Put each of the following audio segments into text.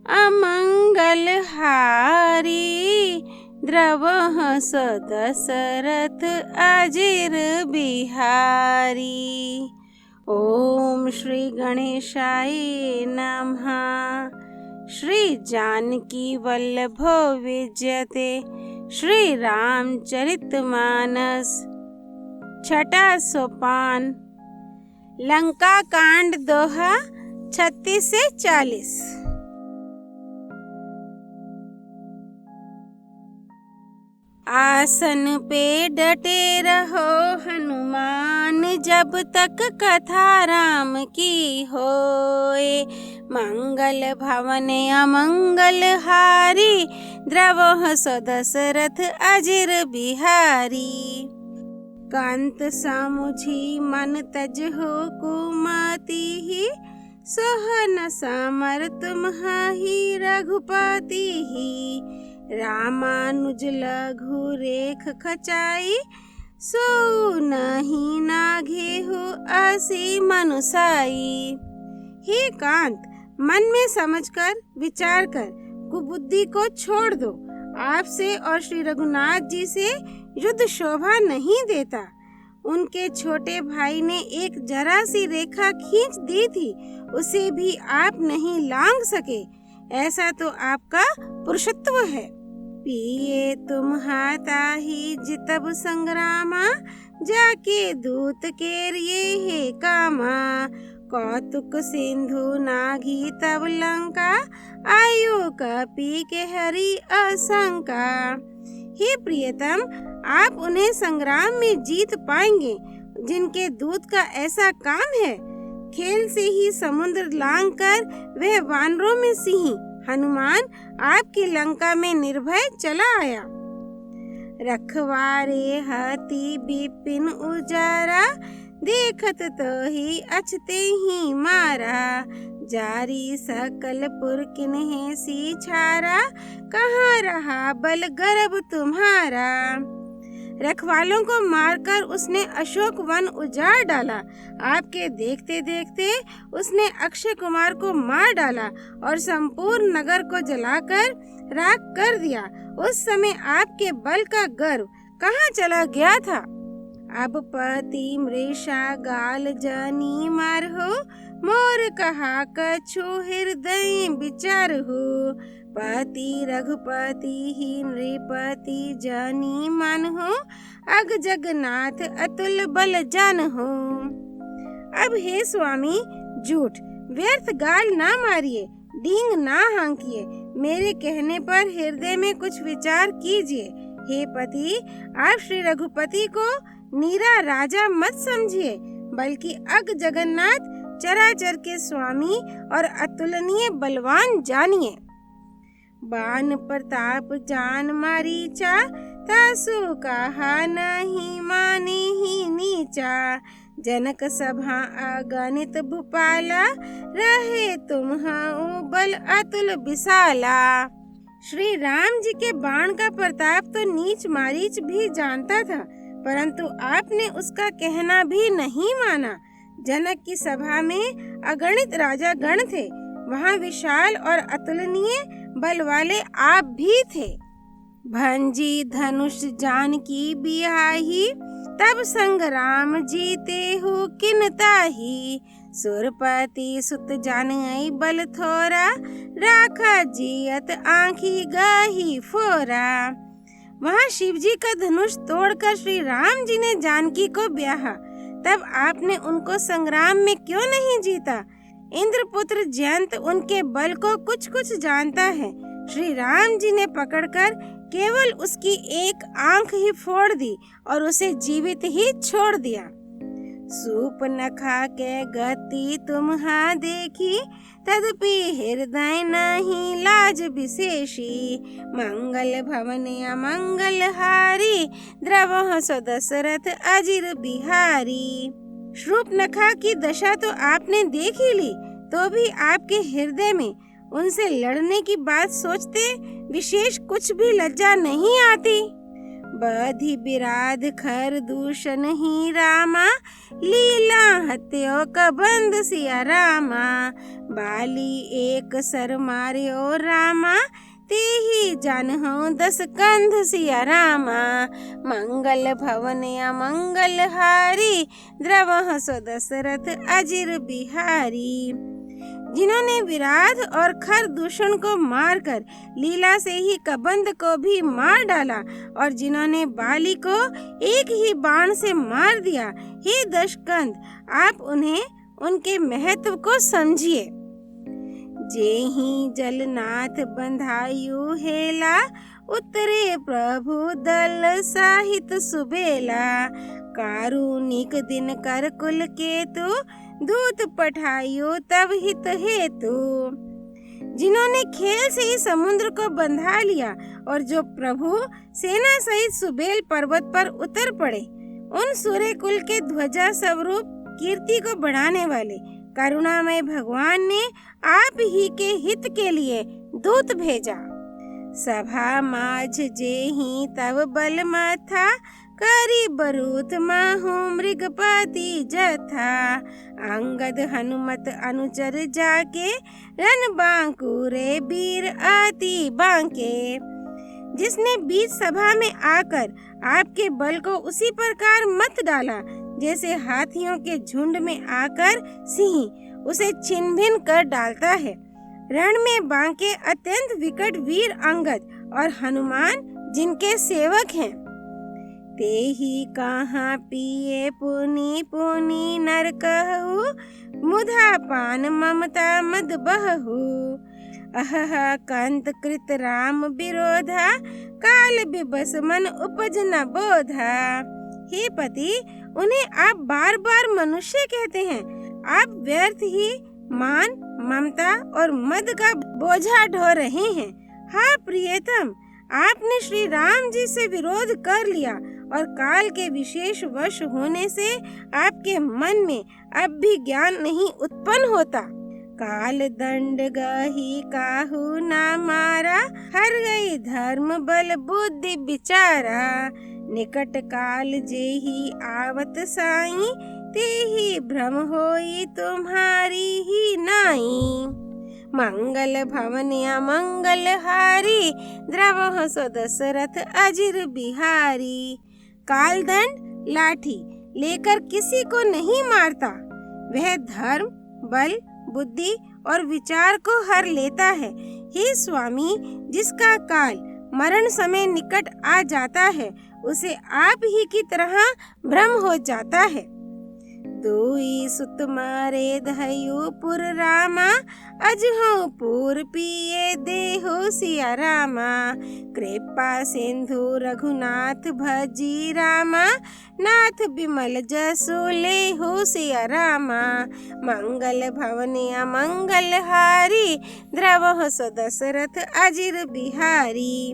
अमंगलहारी द्रवः स दशरथ अजिर बिहारी। ओम श्री गणेशाय नमः। श्री जानकी वल्लभो विजयते श्री रामचरितमानस। छठा सोपान लंका कांड दोहा 36 से 40। आसन पे डटे रहो हनुमान, जब तक कथा राम की होए। मंगल भवन अमंगल हारी, द्रवः स दशरथ अजिर बिहारी। कांत सामुझी मन तज हो कुमति ही, सोहन सामर तुम्हाही रघुपति ही। रामानुज लघु रेख खचाई, सो नहीं नाघे हो असी मनुसाई। हे कांत, मन में समझकर विचार कर कुबुद्धि को छोड़ दो। आपसे और श्री रघुनाथ जी से युद्ध शोभा नहीं देता। उनके छोटे भाई ने एक जरा सी रेखा खींच दी थी, उसे भी आप नहीं लांघ सके। ऐसा तो आपका पुरुषत्व है। पिए तुम हाताही जितब संग्रामा, जाके दूत केरिए हे कामा। कौतुक सिंधु नाघी तब लंका, आयु कपि के हरि असंका। हे प्रियतम, आप उन्हें संग्राम में जीत पाएंगे जिनके दूत का ऐसा काम है। खेल से ही समुद्र लांघकर वह वानरों में सिंह हनुमान आपकी लंका में निर्भय चला आया। रखवारे हाथी बिपिन उजारा, देखत तो ही अछते ही मारा। जारी सकल पुर किन्हे सी छारा, कहाँ रहा बल गर्भ तुम्हारा। रखवालों को मारकर उसने अशोक वन उजाड़ डाला। आपके देखते देखते उसने अक्षय कुमार को मार डाला और संपूर्ण नगर को जलाकर राख कर दिया। उस समय आपके बल का गर्व कहाँ चला गया था। अब पति मृषा गाल जानी मार हो, मोर कहा कछु हृदय विचार हो। पति रघुपति ही नृपति जानी मान हो, अग जगन्नाथ अतुल बल जान हो। अब हे स्वामी, झूठ व्यर्थ गाल ना मारिए, डींग ना हाँकिए। मेरे कहने पर हृदय में कुछ विचार कीजिए। हे पति, आप श्री रघुपति को नीरा राजा मत समझिए, बल्कि अग जगन्नाथ चराचर के स्वामी और अतुलनीय बलवान जानिए। बान प्रताप जान मारीचा, तासु कहा नहीं माने ही नीचा। जनक सभा अगणित भूपाला, रहे तुम बल अतुल विशाला। श्री राम जी के बाण का प्रताप तो नीच मारीच भी जानता था, परंतु आपने उसका कहना भी नहीं माना। जनक की सभा में अगणित राजा गण थे, वहाँ विशाल और अतुलनीय बल वाले आप भी थे। भंजी धनुष जान की बियाही, तब संग्राम जीते हो किन ताही। सुरपति सुत जान आई बल थोरा, राखा जियत आँखी गाही फोरा। वहाँ शिव जी का धनुष तोड़कर श्री राम जी ने जानकी को ब्याहा, तब आपने उनको संग्राम में क्यों नहीं जीता। इंद्रपुत्र जयंत उनके बल को कुछ कुछ जानता है। श्री राम जी ने पकड़कर केवल उसकी एक आंख ही फोड़ दी और उसे जीवित ही छोड़ दिया। सूपनखा के गति तुम्हा देखी, तदपि हृदय नहीं लाज विशेषी। मंगल भवन अमंगल हारी, द्रवः स दशरथ अजिर बिहारी। शूर्पणखा की दशा तो आपने देख ही ली, तो भी आपके हृदय में उनसे लड़ने की बात सोचते विशेष कुछ भी लज्जा नहीं आती। बधि बिराध खर दूषण ही रामा, लीला हत्यो कबंध सिया रामा। बाली एक सर मार्यो रामा, ते ही जानहु 10 कंध सिया रामा। मंगल भवन अमंगल हारी, द्रवह सो दशरथ अजिर बिहारी। जिन्होंने विराध और खर दूषण को मारकर लीला से ही कबंध को भी मार डाला, और जिन्होंने बाली को एक ही बाण से मार दिया, हे दशकंध, आप उन्हें उनके महत्व को समझिए। जेहि जलनाथ बंधायु हेला, उतरे प्रभु दल साहित सुबेला। कारुणिक दिन कर कुल केतु, दूत पठायो तब हित हेतु। जिन्होंने खेल से ही समुद्र को बंधा लिया, और जो प्रभु सेना सहित सुबेल पर्वत पर उतर पड़े, उन सूर्य कुल के ध्वजा स्वरूप कीर्ति को बढ़ाने वाले करुणामय भगवान ने आप ही के हित के लिए दूत भेजा। सभा माझ जेहि तब बल मथा, करी बरूथ माहु मृगपति जथा। अंगद हनुमत अनुचर जाके, रन बांकुरे वीर अति बांके। जिसने बीच सभा में आकर आपके बल को उसी प्रकार मत डाला, जैसे हाथियों के झुंड में आकर सिंह उसे छिन भिन कर डालता है। रण में बांके अत्यंत विकट वीर अंगद और हनुमान जिनके सेवक हैं। ते ही कहाँ पिए पुनि पुनि नर कहु, मुधा पान ममता मद बहु। अहह कंत कृत राम विरोधा, काल बिबस मन उपज न बोधा। हे पति, उन्हें आप बार बार मनुष्य कहते हैं। आप व्यर्थ ही मान, ममता और मद का बोझा ढो रहे हैं। हाँ प्रियतम, आपने श्री राम जी से विरोध कर लिया, और काल के विशेष वश होने से आपके मन में अब भी ज्ञान नहीं उत्पन्न होता। काल दंड गही काहू ना मारा, हर गई धर्म बल बुद्धि विचारा। निकट काल जेहि आवत साई, तेहि भ्रम होई तुम्हारी ही नाई। मंगल भवन अमंगल हारी, द्रवह सो दशरथ अजिर बिहारी। कालदंड लाठी लेकर किसी को नहीं मारता, वह धर्म, बल, बुद्धि और विचार को हर लेता है। हे स्वामी, जिसका काल मरण समय निकट आ जाता है, उसे आप ही की तरह भ्रम हो जाता है। दुई सुत मारे धयु पुर रामा, अजहु पुर पिए देहु सिया रामा। कृपा सिंधु रघुनाथ भजी रामा, नाथ बिमल जसु लेहु सिया रामा। मंगल भवन अमंगल हारी, द्रवह सो दशरथ अजिर बिहारी।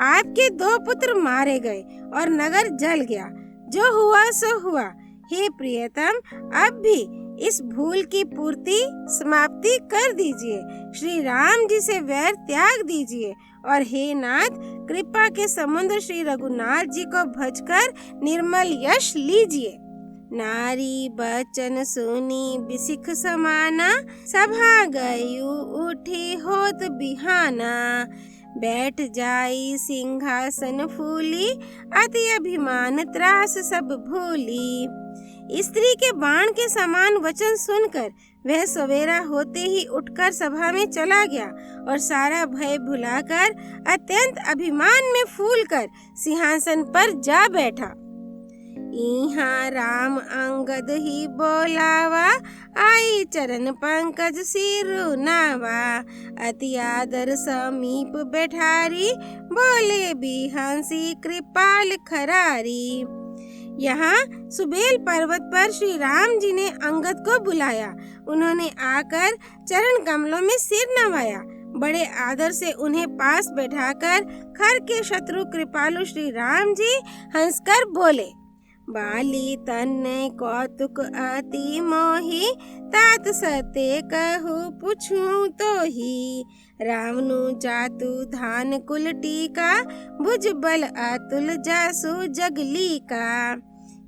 आपके 2 पुत्र मारे गए और नगर जल गया। जो हुआ सो हुआ। हे प्रियतम, अब भी इस भूल की पूर्ति समाप्ति कर दीजिए। श्री राम जी से वैर त्याग दीजिए, और हे नाथ, कृपा के समुद्र श्री रघुनाथ जी को भजकर निर्मल यश लीजिए। नारी बचन सुनी बिसिख समाना, सभा गयु उठी होत बिहाना। बैठ जाई सिंहासन फूली, अति अभिमान त्रास सब भूली। स्त्री के बाण के समान वचन सुनकर वह सवेरा होते ही उठकर सभा में चला गया, और सारा भय भुलाकर अत्यंत अभिमान में फूलकर सिंहासन पर जा बैठा। इहाँ राम अंगद ही बोलावा, आई चरण पंकज सिरु नावा। अति आदर समीप बैठारी, बोले बिहंसी कृपाल खरारी। यहाँ सुबेल पर्वत पर श्री राम जी ने अंगद को बुलाया। उन्होंने आकर चरण कमलों में सिर नवाया। बड़े आदर से उन्हें पास बैठाकर खर के शत्रु कृपालु श्री राम जी हंसकर बोले, बाली तन्ने कौतुक अति मोही, तात सत्य कहू पूछूं तो ही। रावनु जातु धान कुल टीका, भुज बल अतुल जासु जगली का।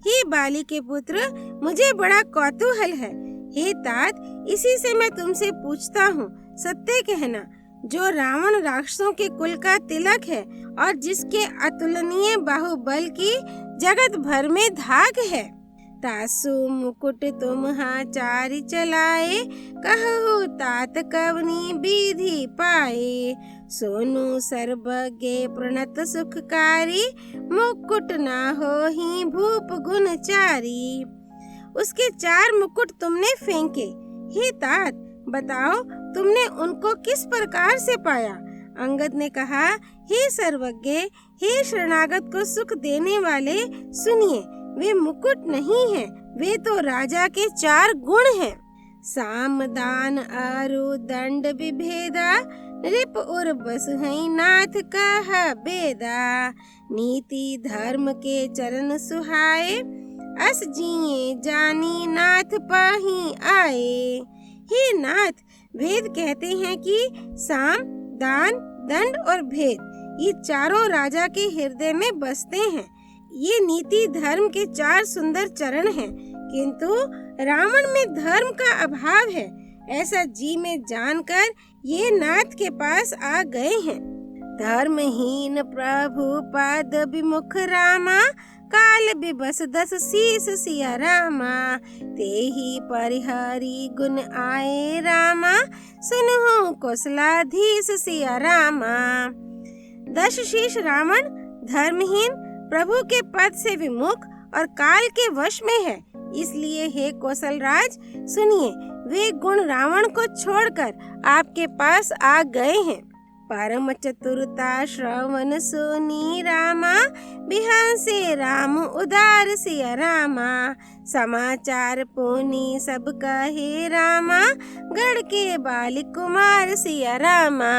हे बाली के पुत्र, मुझे बड़ा कौतूहल है। हे तात, इसी से मैं तुमसे पूछता हूँ, सत्य कहना, जो रावण राक्षसों के कुल का तिलक है और जिसके अतुलनीय बाहुबल की जगत भर में धाक है, तासु मुकुट तुम्हा चारि चलाए, कहु तात कवनी विधि पाए। सोनु सर्वज्ञ प्रणत सुखकारी, मुकुट ना होहि भूप गुणचारी। उसके 4 मुकुट तुमने फेंके। हे तात, बताओ तुमने उनको किस प्रकार से पाया? अंगद ने कहा, हे सर्वज्ञ, हे शरणागत को सुख देने वाले, सुनिए, वे मुकुट नहीं हैं, वे तो राजा के 4 गुण हैं। साम दान अरु दंड विभेदा, रिप उर बस हैं नाथ कह बेदा। नीति धर्म के चरण सुहाए, अस जिए जानी नाथ पाही आए। हे नाथ, वेद कहते हैं कि साम, दान, दंड और भेद, ये चारों राजा के हृदय में बसते हैं। ये नीति धर्म के 4 सुंदर चरण हैं, किंतु रावण में धर्म का अभाव है, ऐसा जी में जानकर ये नाथ के पास आ गए हैं। धर्महीन प्रभु पद विमुख रामा, काल बिबस 10 शीस सिया रामा। तेहि परिहरि गुण आए रामा, सुनहु कौशलाधीश सिया रामा। 10 शीश रावण धर्महीन, प्रभु के पद से विमुख और काल के वश में है, इसलिए हे कौशलराज, सुनिए, वे गुण रावण को छोड़कर आपके पास आ गए हैं। परम चतुरता श्रवण सुनी रामा, बिहसे राम उदार सिया रामा। समाचार पुनि सब कहे रामा, गढ़ के बाल कुमार सिया रामा।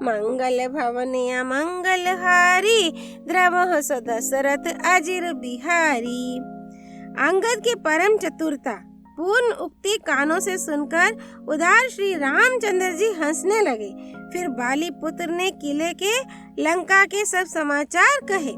मंगल भवन अमंगल हारी, द्रवह दशरथ अजिर बिहारी। अंगद के परम चतुरता पूर्ण उक्ति कानों से सुनकर उदार श्री रामचंद्र जी हंसने लगे। फिर बाली पुत्र ने किले के लंका के सब समाचार कहे।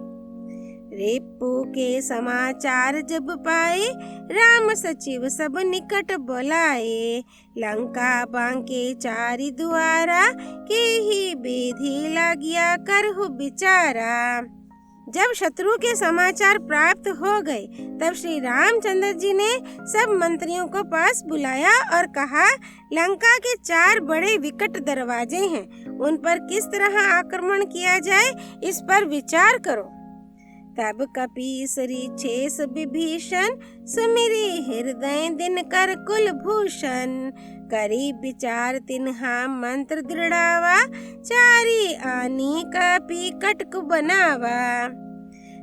रिपु के समाचार जब पाए, राम सचिव सब निकट बुलाए। लंका बांके 4 द्वारा, के ही विधि लागिया करहु बिचारा। जब शत्रु के समाचार प्राप्त हो गए, तब श्री रामचंद्र जी ने सब मंत्रियों को पास बुलाया और कहा, लंका के 4 बड़े विकट दरवाजे हैं, उन पर किस तरह आक्रमण किया जाए, इस पर विचार करो। तब कपीसरी छेस विभीषण, सुमिरी हृदय दिन कर कुल भूषण। करी विचार तिन्हा मंत्र दृढ़ावा, 4 आनी कपी कटक बनावा।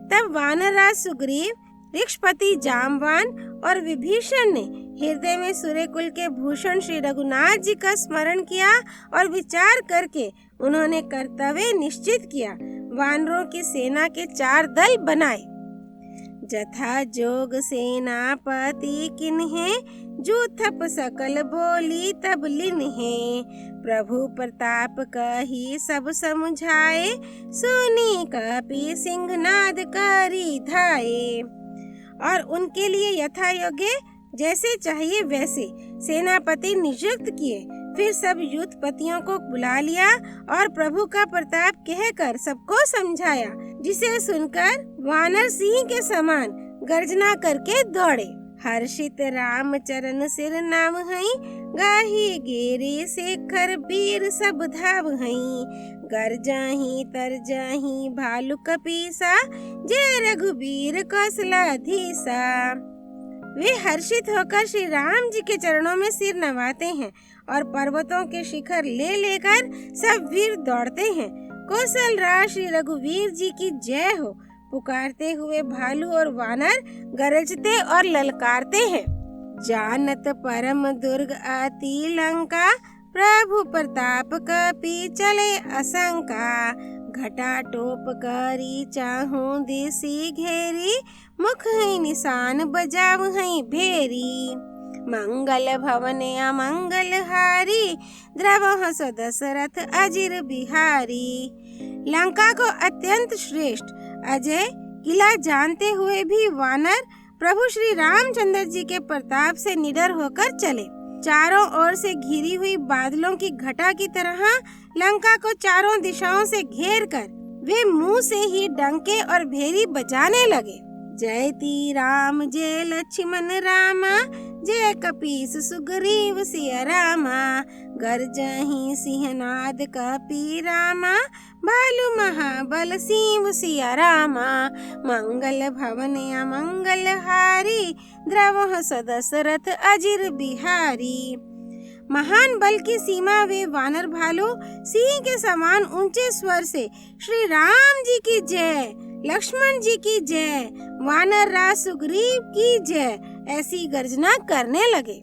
तब वानरराज सुग्रीव, ऋक्षपति जामवान और विभीषण ने हृदय में सूर्यकुल के भूषण श्री रघुनाथ जी का स्मरण किया और विचार करके उन्होंने कर्तव्य निश्चित किया। वानरों की सेना के 4 दल बनाए। जथा जोग सेनापति किन्हे, जूथप सकल बोली तब लिन्हे। प्रभु प्रताप कही सब समझाए, सुनी कपि सिंहनाद करी धाये। और उनके लिए यथा योग्य जैसे चाहिए वैसे सेनापति नियुक्त किए। फिर सब युद्धपतियों को बुला लिया और प्रभु का प्रताप कहकर सबको समझाया, जिसे सुनकर वानर सिंह के समान गर्जना करके दौड़े। हर्षित राम चरण सिर नाम हई, गाही गिरी शेखर वीर सब धाव हई। गरजाही तरजाही भालू कपीसा, जय रघुबीर कौशलाधीसा। वे हर्षित होकर श्री राम जी के चरणों में सिर नवाते हैं और पर्वतों के शिखर ले लेकर सब वीर दौड़ते हैं। कौशल राज श्री रघुवीर जी की जय हो पुकारते हुए भालू और वानर गरजते और ललकारते हैं। जानत परम दुर्ग अति लंका, प्रभु प्रताप कपि चले असंका। घटा टोप करी चाहूं दिसी घेरी, मुख है निशान बजाव है भेरी। मंगल भवन अमंगल हारी द्रवह सो दशरथ अजिर बिहारी। लंका को अत्यंत श्रेष्ठ अजय किला जानते हुए भी वानर प्रभु श्री रामचंद्र जी के प्रताप से निडर होकर चले। चारों ओर से घिरी हुई बादलों की घटा की तरह लंका को चारों दिशाओं से घेर कर वे मुंह से ही डंके और भेरी बजाने लगे। जयति राम जय लक्ष्मण रामा जय कपीस सुग्रीव सिया रामा। गर्जहि सिंहनाद कपी रामा भालू महाबल सिंह सिया रामा। मंगल भवन अमंगल हारी द्रवह सो दशरथ अजिर बिहारी। महान बल की सीमा वे वानर भालू सिंह के समान ऊंचे स्वर से श्री राम जी की जय, लक्ष्मण जी की जय, वानर राज सुग्रीव की जय ऐसी गर्जना करने लगे।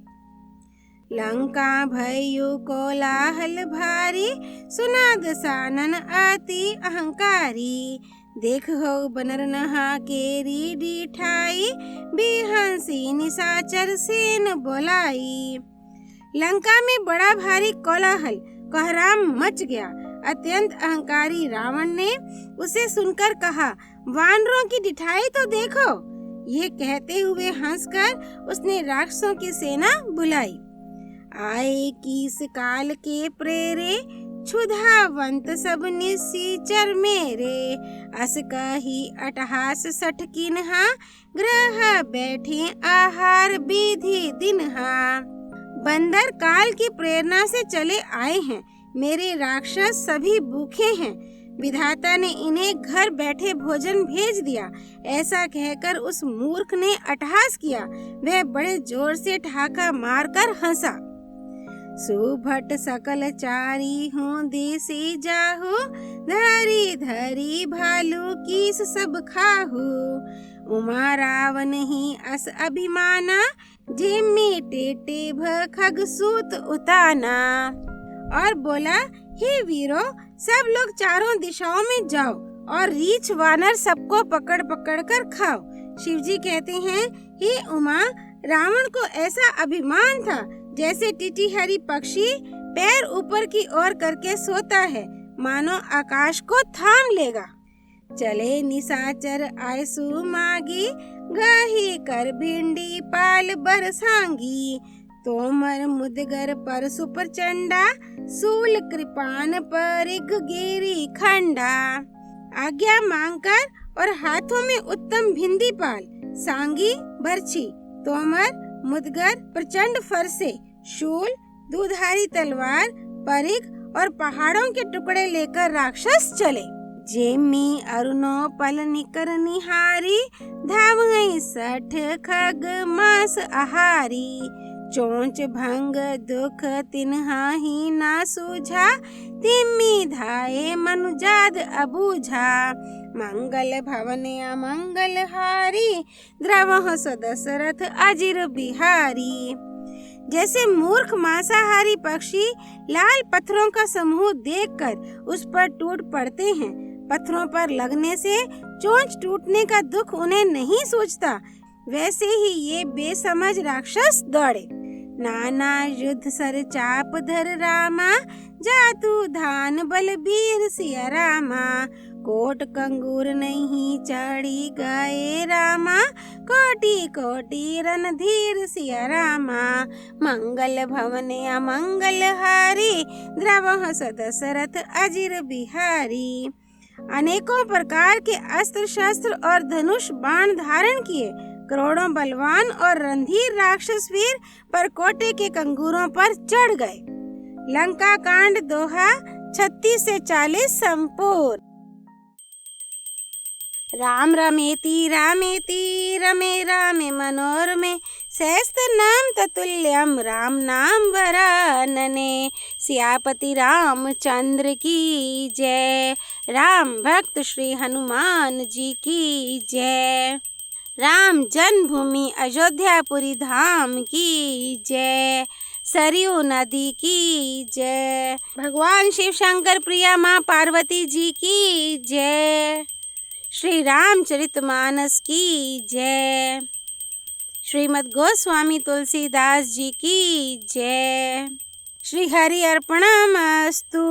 लंका भयो कोलाहल भारी सुना दसानन अति अहंकारी। देखो बनर नहा केरी डिठाई बिहंसी निशाचर सेन बोलाई। लंका में बड़ा भारी कोलाहल कोहराम मच गया। अत्यंत अहंकारी रावण ने उसे सुनकर कहा, वानरों की डिठाई तो देखो। ये कहते हुए हंसकर उसने राक्षसों की सेना बुलाई। आए किस काल के प्रेरे क्षुधावंत सब निशाचर मेरे। अस कही अटहास सठ किन्हा ग्रह बैठे आहार विधि दिनहा। बंदर काल की प्रेरणा से चले आए हैं, मेरे राक्षस सभी भूखे हैं। विधाता ने इन्हें घर बैठे भोजन भेज दिया। ऐसा कहकर उस मूर्ख ने अट्टहास किया। वह बड़े जोर से ठहाका मारकर हंसा। सुभट सकल चारी हूँ देसी जाहू धरी धरी भालू कीस सब खाहू। उमा रावण ही अस अभिमाना जिम्मी टेटे खग सूत उताना। और बोला, हे वीरों, सब लोग चारों दिशाओं में जाओ और रीछ वानर सबको पकड़ पकड़ कर खाओ। शिवजी कहते हैं, हे उमा, रावण को ऐसा अभिमान था जैसे टिटिहरी पक्षी पैर ऊपर की ओर करके सोता है, मानो आकाश को थाम लेगा। चले निशाचर आए सुमागी गही कर भिंडी पाल बरसांगी। तोमर मुदगर पर सुप्रचंडा सूल कृपान पर गिरी खंडा। आज्ञा मांगकर और हाथों में उत्तम भिंडी पाल, सांगी बरछी, तोमर मुदगर प्रचंड फरसे, शूल दुधारी तलवार, परिग और पहाड़ों के टुकड़े लेकर राक्षस चले। जेमी अरुणो पल निकर निहारी धावई सठ खग मास आहारी। चोंच भंग दुख तिन्हा ही ना सूझा तिम्मी धाये मनुजाद अबूझा। मंगल भवन अमंगल हारी द्रवह सो दशरथ अजिर बिहारी। जैसे मूर्ख मांसाहारी पक्षी लाल पत्थरों का समूह देखकर उस पर टूट पड़ते हैं, पत्थरों पर लगने से चोंच टूटने का दुख उन्हें नहीं सूझता, वैसे ही ये बेसमझ राक्षस दौड़े। नाना युद्ध सर चाप धर रामा जातु धान बलबीर सिया रामा। कोट कंगूर नहीं चढ़ी गए रामा कोटि कोटि रणधीर सिया रामा। मंगल भवन अमंगल हारी द्रवह सो दशरथ अजिर बिहारी। अनेकों प्रकार के अस्त्र शस्त्र और धनुष बाण धारण किए करोड़ों बलवान और रणधीर राक्षस वीर परकोटे के कंगूरों पर चढ़ गए। लंका कांड दोहा 36 से 40 संपूर्ण। राम रमेति रामेति रमे रामे मनोरमे सहस्त्र नाम ततुल्यम राम नाम वरानने। सियापति रामचंद्र की जय। राम भक्त श्री हनुमान जी की जय। राम जन्मभूमि अयोध्यापुरी धाम की जय। सरयू नदी की जय। भगवान शिव शंकर प्रिया माँ पार्वती जी की जय। श्री रामचरितमानस की जय। श्रीमद् गोस्वामी तुलसीदास जी की जय। श्री हरि अर्पणमस्तु।